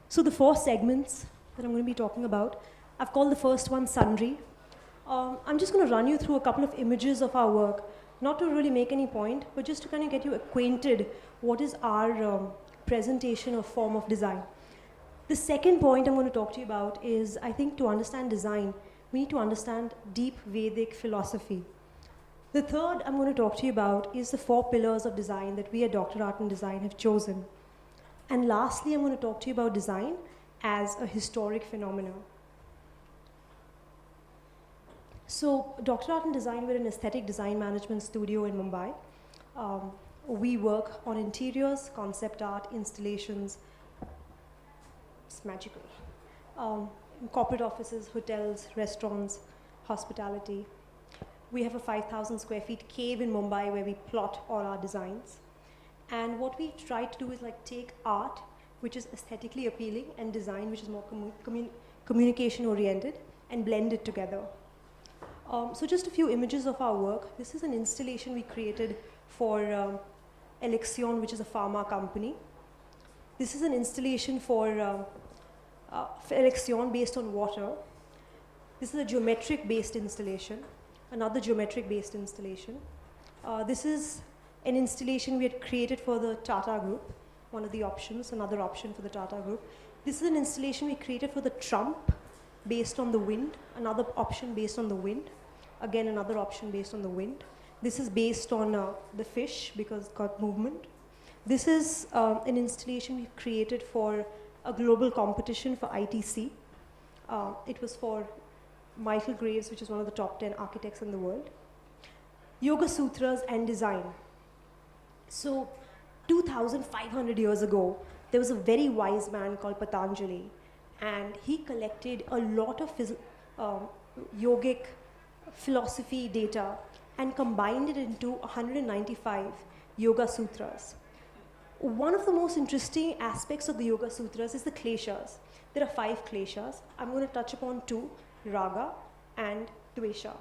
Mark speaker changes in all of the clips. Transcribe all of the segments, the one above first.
Speaker 1: So the 4 segments that I'm going to be talking about, I've called the first one Sundry. I'm just going to run you through a couple of images of our work, not to really make any point, but just to kind of get you acquainted what is our presentation or form of design. The second point I'm going to talk to you about is, I think to understand design, we need to understand deep Vedic philosophy. The third I'm going to talk to you about is the 4 pillars of design that we at Dr. Art and Design have chosen. And lastly, I'm going to talk to you about design as a historic phenomenon. So, Dr. Art and Design, we're an aesthetic design management studio in Mumbai. We work on interiors, concept art, installations. It's magical. Corporate offices, hotels, restaurants, hospitality. We have a 5,000 square feet cave in Mumbai where we plot all our designs. And what we try to do is like take art, which is aesthetically appealing, and design, which is more communication oriented, and blend it together. So just a few images of our work. This is an installation we created for Alexion, which is a pharma company. This is an installation for Alexion based on water. This is a geometric-based installation, another geometric-based installation. This is an installation we had created for the Tata Group, one of the options, another option for the Tata Group. This is an installation we created for the Trump based on the wind, another option based on the wind, again another option based on the wind. This is based on the fish because it's got movement. This is an installation we created for a global competition for ITC. It was for Michael Graves, which is one of the top 10 architects in the world. Yoga Sutras and design. So 2,500 years ago, there was a very wise man called Patanjali, and he collected a lot of yogic philosophy data and combined it into 195 Yoga Sutras. One of the most interesting aspects of the Yoga Sutras is the kleshas. There are 5 kleshas. I'm going to touch upon 2, Raga and Dvesha.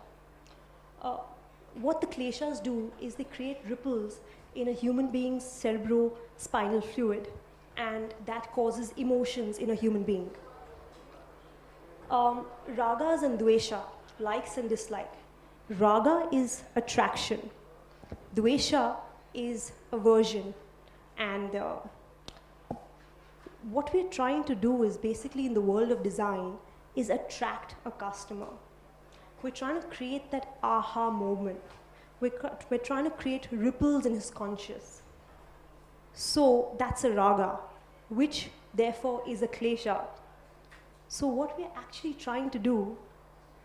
Speaker 1: What the kleshas do is they create ripples in a human being's cerebrospinal fluid, and that causes emotions in a human being. Ragas and Dvesha, likes and dislike. Raga is attraction. Dvesha is aversion. And what we're trying to do is basically in the world of design is attract a customer. We're trying to create that aha moment. We're trying to create ripples in his conscious. So that's a raga, which therefore is a klesha. So what we're actually trying to do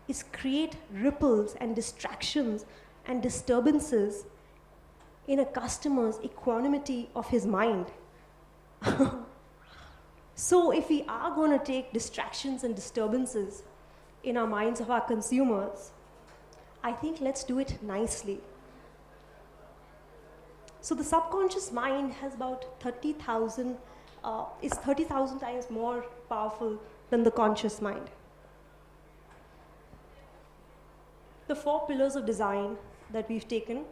Speaker 1: is create ripples and distractions and disturbances in a customer's equanimity of his mind. So if we are going to take distractions and disturbances in our minds of our consumers, I think let's do it nicely. So the subconscious mind has about 30,000, is 30,000 times more powerful than the conscious mind. The 4 pillars of design that we've taken,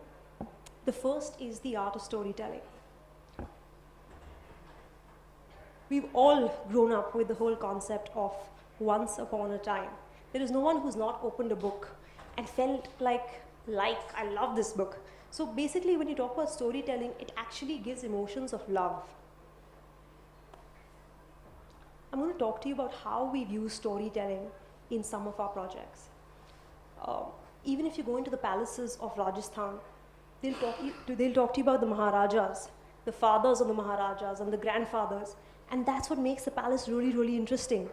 Speaker 1: the first is the art of storytelling. We've all grown up with the whole concept of once upon a time. There is no one who's not opened a book and felt like I love this book. So basically when you talk about storytelling, it actually gives emotions of love. I'm going to talk to you about how we've used storytelling in some of our projects. Even if you go into the palaces of Rajasthan, they'll talk to you about the Maharajas, the fathers of the Maharajas and the grandfathers, and that's what makes the palace really, really interesting.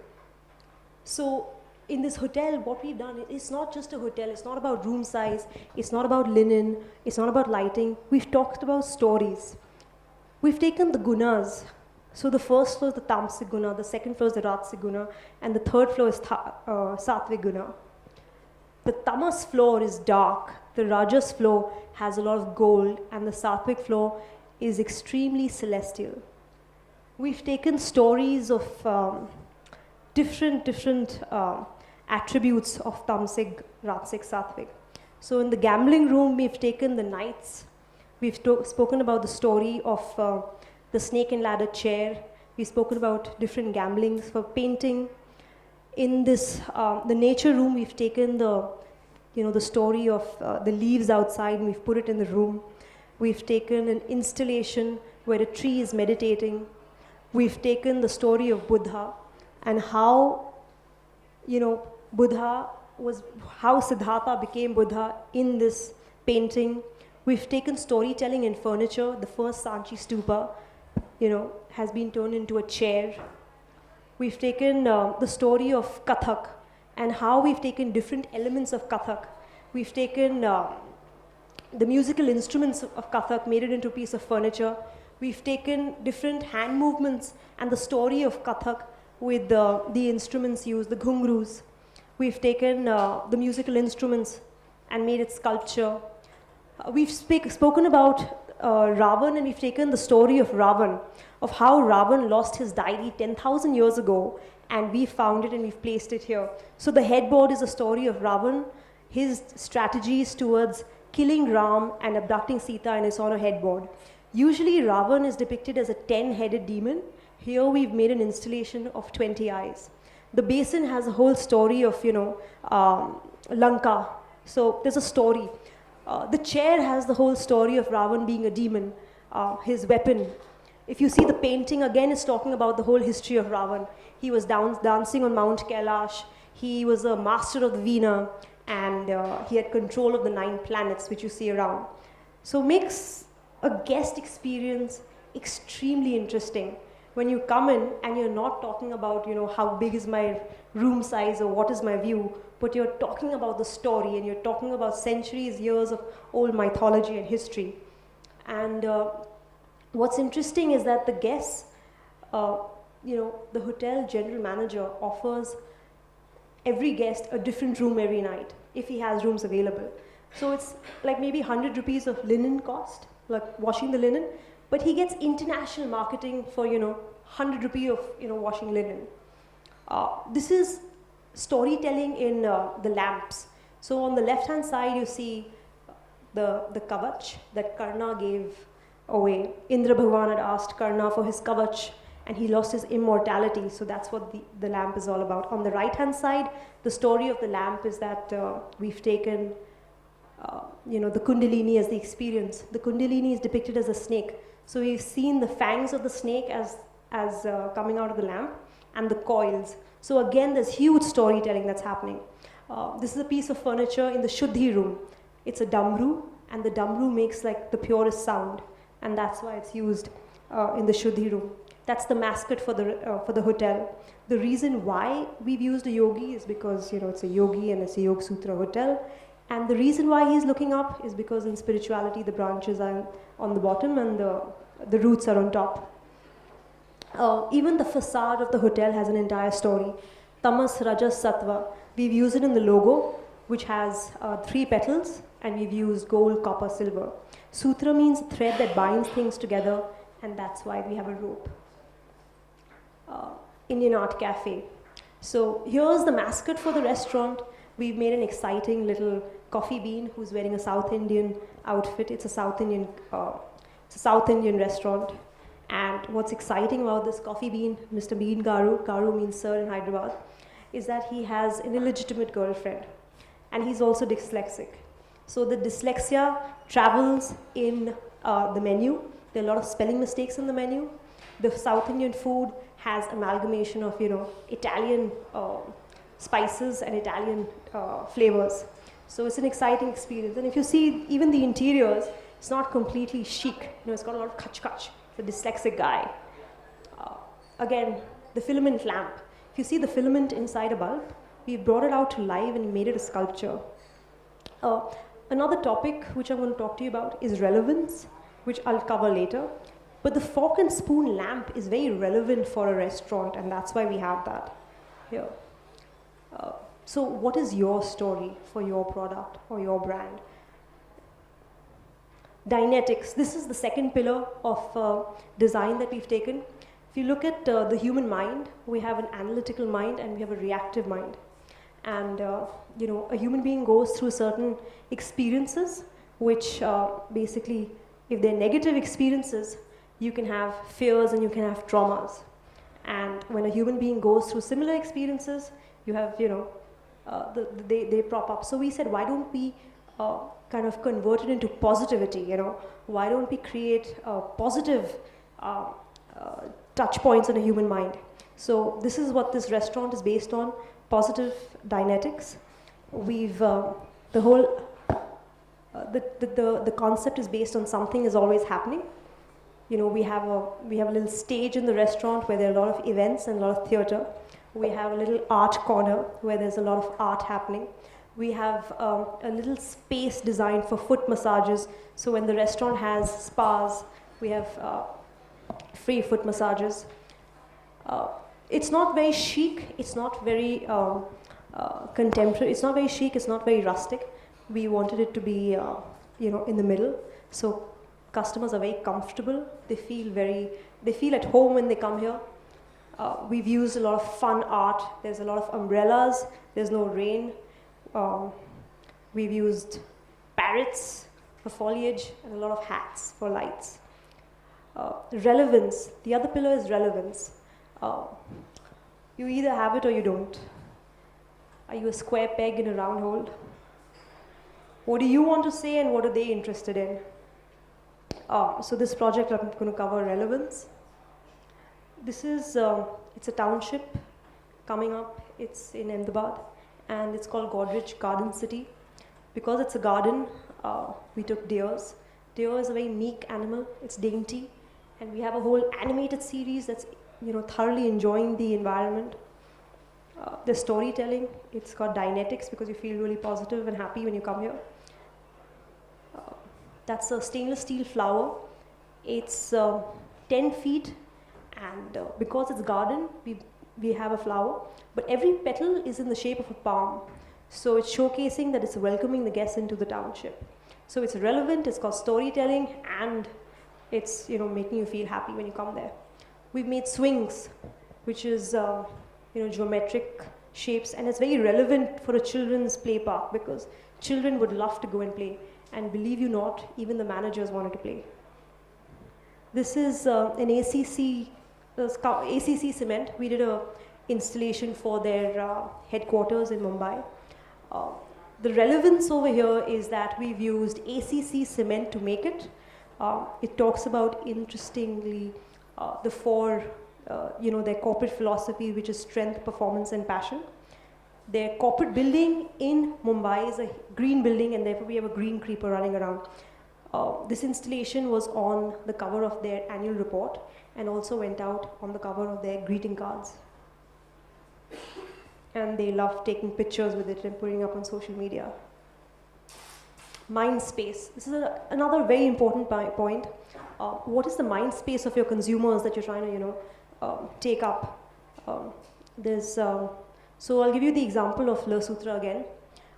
Speaker 1: So in this hotel, what we've done, it's not just a hotel, it's not about room size, it's not about linen, it's not about lighting. We've talked about stories. We've taken the gunas. So the first floor is the Tamasic Guna, the second floor is the Rajasic Guna, and the third floor is Sattvic Guna. The Tamas floor is dark, the Rajas floor has a lot of gold, and the Sattvic floor is extremely celestial. We've taken stories of different attributes of Tamasic, Rajasic, Sattvic. So in the gambling room, we've taken the knights. We've spoken about the story of the snake and ladder chair. We've spoken about different gamblings for painting. In this, the nature room, we've taken the story of the leaves outside and we've put it in the room. We've taken an installation where a tree is meditating. We've taken the story of Buddha and how, how Siddhartha became Buddha in this painting. We've taken storytelling in furniture. The first Sanchi Stupa, has been turned into a chair. We've taken the story of Kathak and how we've taken different elements of Kathak. We've taken the musical instruments of Kathak, made it into a piece of furniture. We've taken different hand movements and the story of Kathak with the instruments used, the ghungroos. We've taken the musical instruments and made it sculpture. We've spoken about Ravan, and we've taken the story of Ravan, of how Ravan lost his deity 10,000 years ago, and we found it and we've placed it here. So the headboard is a story of Ravan, his strategies towards killing Ram and abducting Sita, and it's on a headboard. Usually Ravan is depicted as a 10-headed demon. Here we've made an installation of 20 eyes. The basin has a whole story of, Lanka. So there's a story. The chair has the whole story of Ravan being a demon, his weapon. If you see the painting, again, it's talking about the whole history of Ravan. He was dancing on Mount Kailash. He was a master of the Veena, and he had control of the 9 planets, which you see around. So makes a guest experience extremely interesting. When you come in and you're not talking about, how big is my room size or what is my view, but you're talking about the story and you're talking about centuries, years of old mythology and history. And what's interesting is that the guests, the hotel general manager offers every guest a different room every night, if he has rooms available. So it's like maybe 100 rupees of linen cost, like washing the linen, but he gets international marketing for, 100 rupees of, washing linen. This is storytelling in the lamps. So on the left-hand side, you see the kavach that Karna gave away. Indra Bhagwan had asked Karna for his kavach, and he lost his immortality. So that's what the lamp is all about. On the right-hand side, the story of the lamp is that we've taken, the Kundalini as the experience. The Kundalini is depicted as a snake. So we've seen the fangs of the snake as coming out of the lamp, and the coils. So again, there's huge storytelling that's happening. This is a piece of furniture in the Shuddhi room. It's a damru, and the damru makes like the purest sound, and that's why it's used in the Shuddhi room. That's the mascot for the hotel. The reason why we've used a yogi is because it's a yogi and it's a Yoga Sutra hotel. And the reason why he's looking up is because in spirituality the branches are on the bottom and the roots are on top. Even the facade of the hotel has an entire story. Tamas, Rajas, Sattva. We've used it in the logo, which has 3 petals, and we've used gold, copper, silver. Sutra means thread that binds things together, and that's why we have a rope. Indian Art Cafe. So here's the mascot for the restaurant. We've made an exciting little coffee bean who's wearing a South Indian outfit. It's a South Indian restaurant. And what's exciting about this coffee bean, Mr. Bean Garu means sir in Hyderabad, is that he has an illegitimate girlfriend. And he's also dyslexic. So the dyslexia travels in the menu. There are a lot of spelling mistakes in the menu. The South Indian food has amalgamation of, Italian spices and Italian flavors. So it's an exciting experience. And if you see even the interiors, it's not completely chic. It's got a lot of kach-kach. The dyslexic guy. Again, the filament lamp. If you see the filament inside a bulb, we brought it out to life and made it a sculpture. Another topic which I'm going to talk to you about is relevance, which I'll cover later. But the fork and spoon lamp is very relevant for a restaurant, and that's why we have that here. So what is your story for your product or your brand? Dynetics. This is the second pillar of design that we've taken. If you look at the human mind, we have an analytical mind and we have a reactive mind. And a human being goes through certain experiences, which basically, if they're negative experiences, you can have fears and you can have traumas. And when a human being goes through similar experiences, you have, they prop up. So we said, why don't we kind of convert it into positivity, Why don't we create positive touch points in a human mind? So this is what this restaurant is based on, positive Dynetics. We've, the whole, the concept is based on something is always happening. We have a little stage in the restaurant where there are a lot of events and a lot of theater. We have a little art corner where there's a lot of art happening. We have a little space designed for foot massages. So when the restaurant has spas, we have free foot massages. It's not very chic. It's not very contemporary. It's not very chic. It's not very rustic. We wanted it to be, in the middle. So customers are very comfortable. They feel at home when they come here. We've used a lot of fun art. There's a lot of umbrellas. There's no rain. We've used parrots for foliage and a lot of hats for lights. Relevance. The other pillar is relevance. You either have it or you don't. Are you a square peg in a round hole? What do you want to say and what are they interested in? So this project, I'm going to cover relevance. This is, it's a township coming up. It's in Ahmedabad, and it's called Godrej Garden City. Because it's a garden, we took deers. Deer is a very meek animal. It's dainty, and we have a whole animated series that's, thoroughly enjoying the environment. The storytelling, it's got Dynetics because you feel really positive and happy when you come here. That's a stainless steel flower. It's 10 feet, and because it's garden, we have a flower, but every petal is in the shape of a palm. So it's showcasing that it's welcoming the guests into the township. So it's relevant, it's got storytelling, and it's making you feel happy when you come there. We've made swings, which is geometric shapes, and it's very relevant for a children's play park because children would love to go and play. And believe you not, even the managers wanted to play. This is an ACC Cement. We did a installation for their headquarters in Mumbai. The relevance over here is that we've used ACC Cement to make it. It talks about, interestingly, the four, their corporate philosophy, which is strength, performance, and passion. Their corporate building in Mumbai is a green building, and therefore we have a green creeper running around. This installation was on the cover of their annual report and also went out on the cover of their greeting cards. And they love taking pictures with it and putting it up on social media. Mind space. This is another very important point. What is the mind space of your consumers that you're trying to, take up? So I'll give you the example of Le Sutra again,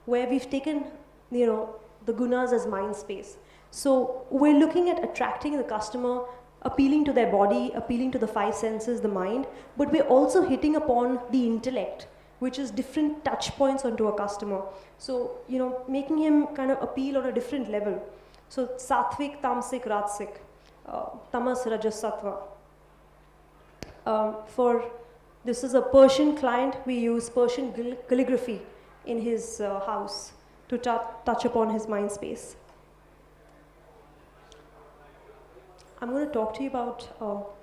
Speaker 1: where we've taken, the gunas as mind space. So we're looking at attracting the customer, appealing to their body, appealing to the five senses, the mind, but we're also hitting upon the intellect, which is different touch points onto a customer. So, making him kind of appeal on a different level. So sattvic, tamasic, rajasic, tamas, rajas, sattva. This is a Persian client. We use Persian calligraphy in his house to touch upon his mind space. I'm going to talk to you about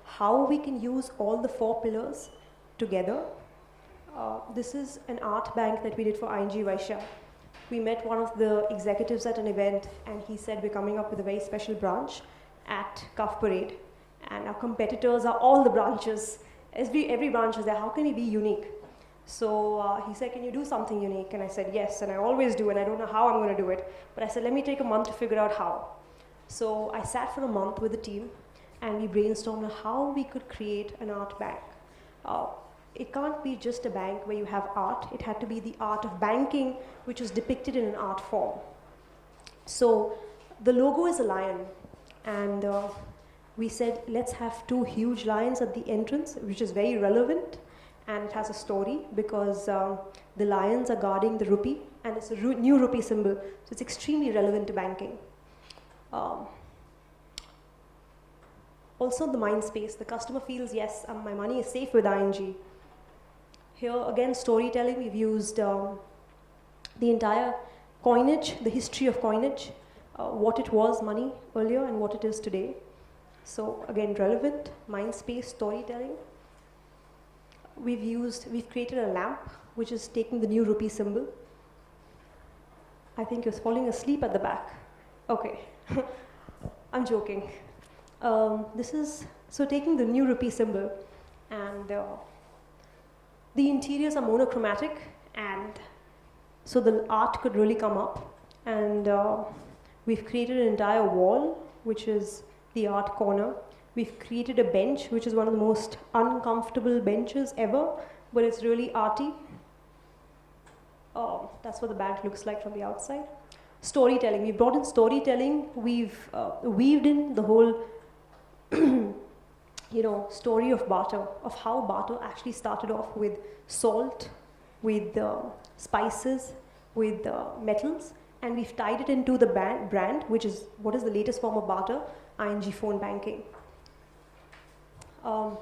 Speaker 1: how we can use all the four pillars together. This is an art bank that we did for ING Vaishya. We met one of the executives at an event, and he said we're coming up with a very special branch at Cuff Parade. And our competitors are all the branches. Every branch is there. How can we be unique? So he said, can you do something unique? And I said, yes, and I always do, and I don't know how I'm going to do it. But I said, let me take a month to figure out how. So I sat for a month with the team, and we brainstormed on how we could create an art bank. It can't be just a bank where you have art. It had to be the art of banking, which was depicted in an art form. So the logo is a lion, and we said, let's have two huge lions at the entrance, which is very relevant, and it has a story because the lions are guarding the rupee, and it's a new rupee symbol, so it's extremely relevant to banking. Also the mind space. The customer feels, yes, my money is safe with ING. Here again, storytelling. We've used the entire coinage, the history of coinage, what it was money earlier and what it is today. So again, relevant, mind space, storytelling. We've created a lamp which is taking the new rupee symbol. I think you're falling asleep at the back. Okay, I'm joking. So taking the new rupee symbol, and the interiors are monochromatic, and so the art could really come up. And we've created an entire wall, which is the art corner. We've created a bench, which is one of the most uncomfortable benches ever, but it's really arty. That's what the bank looks like from the outside. Storytelling. We brought in storytelling. We've weaved in the whole story of barter, of how barter actually started off with salt, with spices, with metals, and we've tied it into the brand, which is what is the latest form of barter, ING phone banking. Now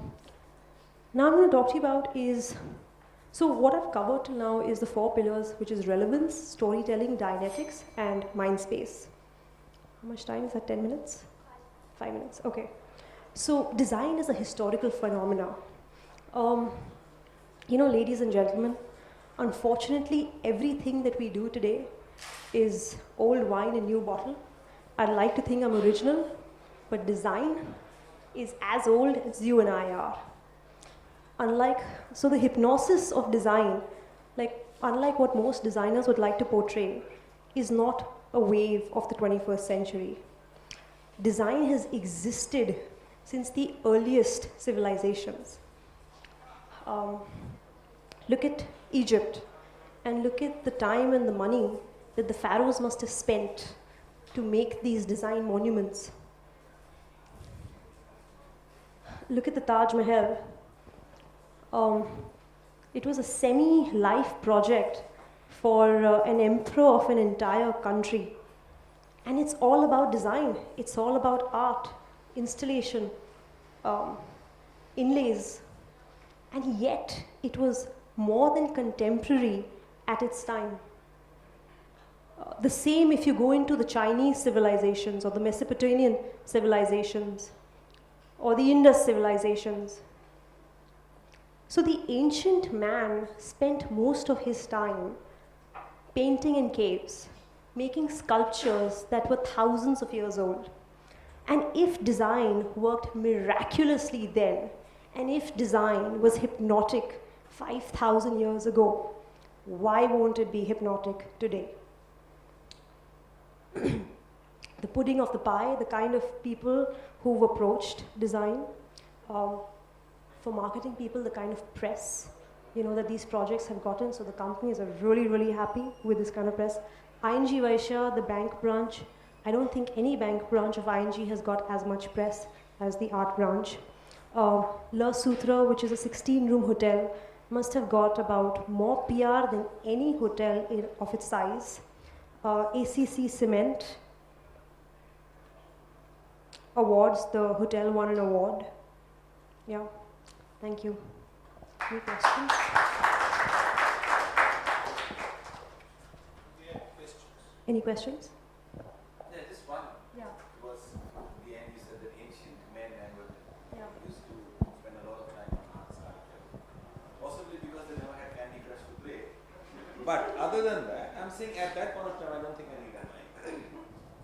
Speaker 1: I'm going to talk to you about so what I've covered till now is the 4 pillars, which is relevance, storytelling, Dianetics, and mind space. How much time is that? 10 minutes? 5 minutes, okay. So design is a historical phenomena. Ladies and gentlemen, unfortunately, everything that we do today is old wine in new bottle. I'd like to think I'm original, but design is as old as you and I are. So the hypnosis of design, unlike what most designers would like to portray, is not a wave of the 21st century. Design has existed since the earliest civilizations. Look at Egypt, and look at the time and the money that the pharaohs must have spent to make these design monuments. Look at the Taj Mahal. It was a semi-life project for an emperor of an entire country. And it's all about design. It's all about art, installation, inlays. And yet, it was more than contemporary at its time. The same if you go into the Chinese civilizations or the Mesopotamian civilizations or the Indus civilizations. So the ancient man spent most of his time painting in caves, making sculptures that were thousands of years old. And if design worked miraculously then, and if design was hypnotic 5,000 years ago, why won't it be hypnotic today? The pudding of the pie, the kind of people who've approached design, for marketing people, the kind of press, that these projects have gotten. So the companies are really, really happy with this kind of press. ING Vaishya, the bank branch, I don't think any bank branch of ING has got as much press as the art branch. Le Sutra, which is a 16-room hotel, must have got about more PR than any hotel of its size. ACC Cement awards, the hotel won an award. Yeah, thank you. Any questions? Any questions?
Speaker 2: Yeah, just one.
Speaker 1: Yeah.
Speaker 2: Because in the end you said that ancient men used to spend a lot of time on art sculpture. Possibly because they never had Candy Crush to play. But other than that, I'm saying at that point of time I don't think I need that money.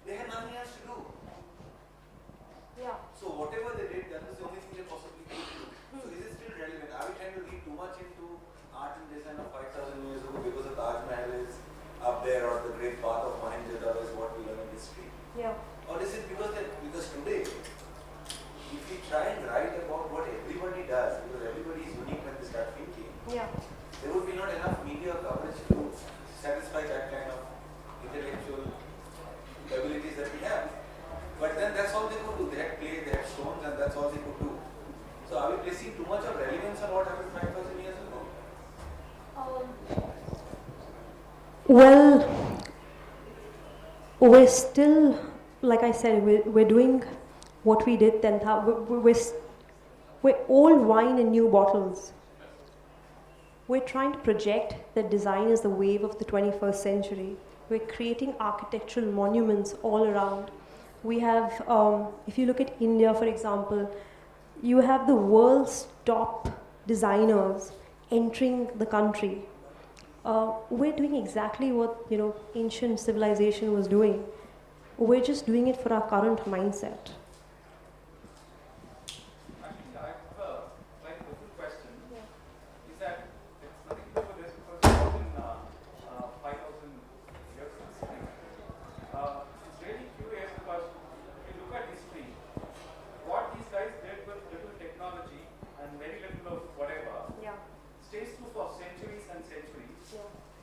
Speaker 2: They had nothing else to do.
Speaker 1: Yeah.
Speaker 2: So whatever they did, that was the only thing they possibly could do. So is it still relevant? Are we trying to read too much into art and design of 5,000 years ago because the Taj Mahal is up there, or the Great Bath of Mohenjo-daro is what we learn in history?
Speaker 1: Yeah.
Speaker 2: Or is it because today, if we try and write about what everybody does, because everybody is unique when they start thinking,
Speaker 1: Yeah.
Speaker 2: there would be not enough media coverage to satisfy that kind of intellectual abilities that we have. But then that's all they could do. They had clay, they had stones, and that's all they could do. So are we placing too much of relevance on what happened 5,000 years ago?
Speaker 1: Well, we're still, like I said, we're doing what we did then, we're old wine in new bottles. We're trying to project that design is the wave of the 21st century. We're creating architectural monuments all around. We have, if you look at India, for example, you have the world's top designers entering the country. We're doing exactly what ancient civilization was doing. We're just doing it for our current mindset.
Speaker 3: Actually, I have a slightly different question. Is that it's nothing to do with this because it's been 5,000 years history. It's really curious because if you look at history, what these guys did with little technology and very little of whatever stays true for centuries and centuries.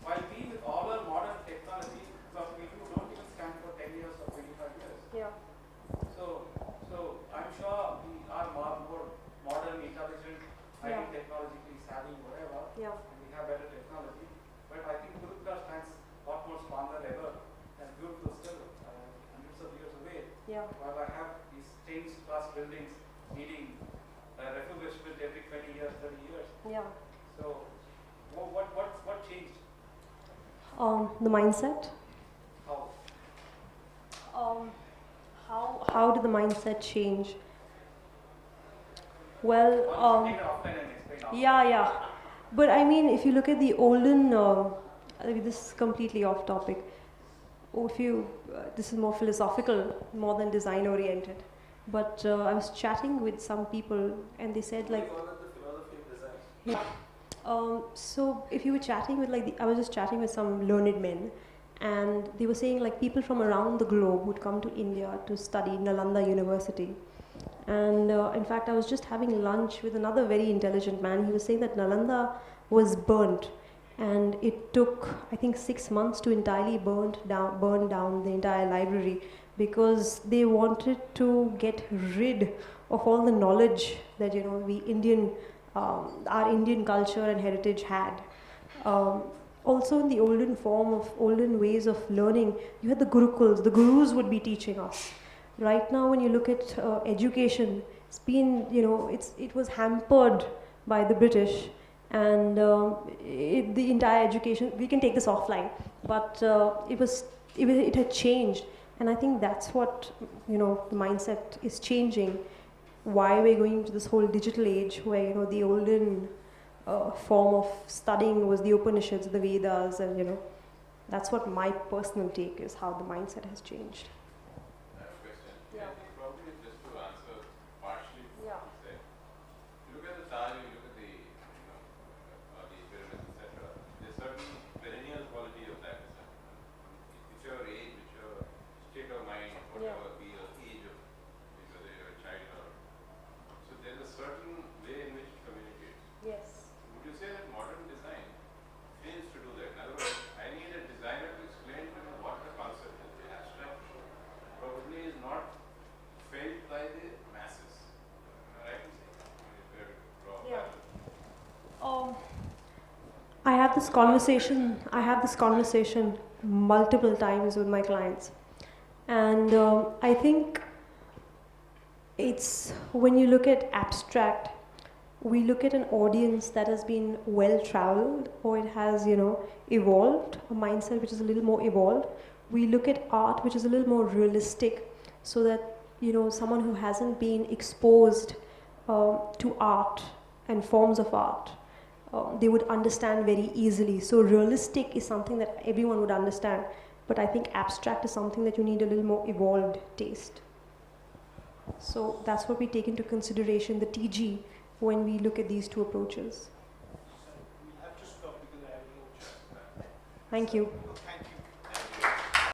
Speaker 3: While we, with all our modern technology, because we don't even stand for 10 years or 25 years. So I'm sure we are more modern, intelligent, highly technologically savvy, whatever, and we have better technology. But I think Kurukkara stands a lot more stronger ever and beautiful still, hundreds of years away. While I have these stained glass buildings needing refurbishment every 20 years, 30 years. So what changed?
Speaker 1: The mindset.
Speaker 3: How?
Speaker 1: How did the mindset change? Well,
Speaker 3: Take it offline and explain after.
Speaker 1: yeah. But I mean, if you look at the olden, this is completely off topic. This is more philosophical, more than design oriented. But I was chatting with some people, and they said like.
Speaker 2: We call it the philosophy of design.
Speaker 1: So if you were chatting with I was just chatting with some learned men, and they were saying like people from around the globe would come to India to study Nalanda University. And in fact, I was just having lunch with another very intelligent man. He was saying that Nalanda was burnt, and it took, I think, 6 months to entirely burn down the entire library, because they wanted to get rid of all the knowledge that our Indian culture and heritage had. Also, in the olden ways of learning, you had the gurukuls. The gurus would be teaching us. Right now, when you look at education, it's been, it was hampered by the British, and the entire education. We can take this offline, but it had changed, and I think that's what the mindset is changing. Why we're going to this whole digital age, where the olden form of studying was the Upanishads, the Vedas, and that's what my personal take is, how the mindset has changed.
Speaker 4: I have a question. I think probably just to answer partially what you said. You look at the Taj, you look at the the pyramids, etc. There's certain perennial quality of that. It's your age, it's your state of mind, whatever be your age of whether you're a child or. So there's a certain way in which it communicates.
Speaker 1: Yes.
Speaker 4: Would you say that modern design fails to do that? In other words, I need a designer to explain to me what the concept is. The abstract probably is not felt by the masses. Am I right in saying that? I mean, if we are to draw a parallel.
Speaker 1: I have this conversation multiple times with my clients, and I think it's, when you look at abstract, we look at an audience that has been well traveled, or it has evolved, a mindset which is a little more evolved. We look at art which is a little more realistic, so that someone who hasn't been exposed to art and forms of art, they would understand very easily. So realistic is something that everyone would understand, but I think abstract is something that you need a little more evolved taste. So that's what we take into consideration, the TG, when we look at these two approaches.
Speaker 5: We'll have to stop because I have no chance.
Speaker 1: Thank you.